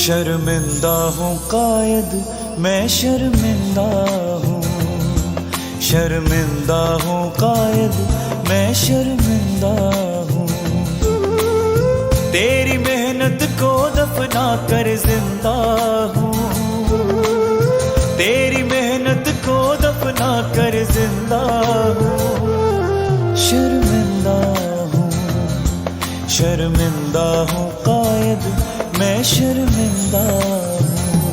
शर्मिंदा हूँ कायद मैं शर्मिंदा हूँ, शर्मिंदा हूँ कायद मैं शर्मिंदा हूँ। तेरी मेहनत को दफना कर जिंदा हूँ, तेरी मेहनत को दफना कर जिंदा हूँ। शर्मिंदा हूँ, शर्मिंदा हूँ कायद मैं शर्मिंदा हूँ।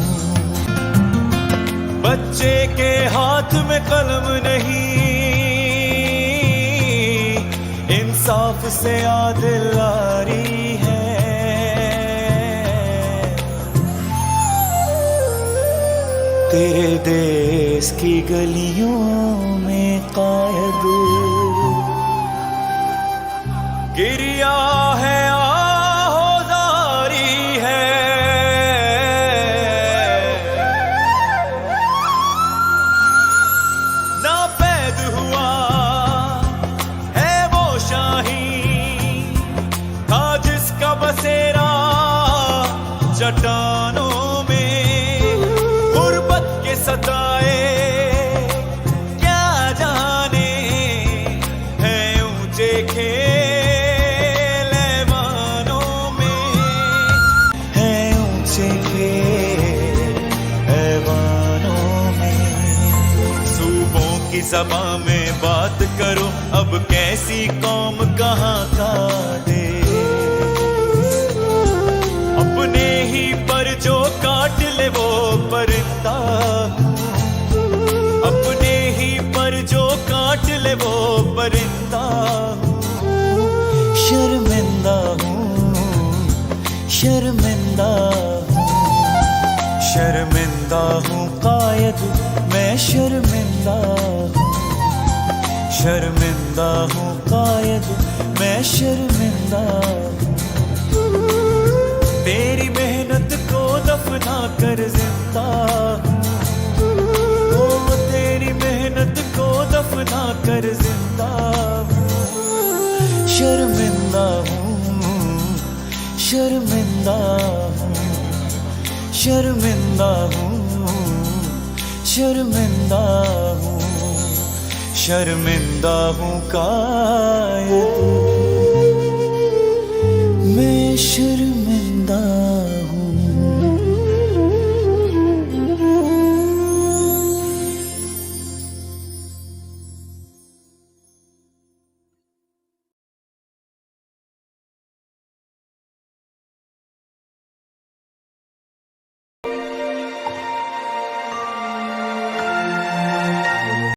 बच्चे के हाथ में कलम नहीं, इंसाफ से आदिलदारी है। तेरे देश की गलियों में कायद गिरिया है चट्टानों में गुर्बत के सताए क्या जाने हैं ऊंचे खेल ऐवानों में, हैं ऊंचे खेल ऐवानों में। सूबों की ज़बां में बात करो अब कैसी कौम कहाँ का दे, अपने ही पर जो काट ले वो परिंदा हूँ, अपने ही पर जो काट ले वो परिंदा हूँ। शर्मिंदा हूँ, शर्मिंदा हूँ, शर्मिंदा हूँ कायद मैं शर्मिंदा हूँ, शर्मिंदा हूँ कायद मैं शर्मिंदा हूँ। तेरी मेहनत को दफना कर जिंदा हूँ, ओ तेरी मेहनत को दफना कर जिंदा हूँ। शर्मिंदा हूँ, शर्मिंदा हूँ, शर्मिंदा हूँ, शर्मिंदा हूँ, शर्मिंदा हूँ कायद मैं शर्मिंदा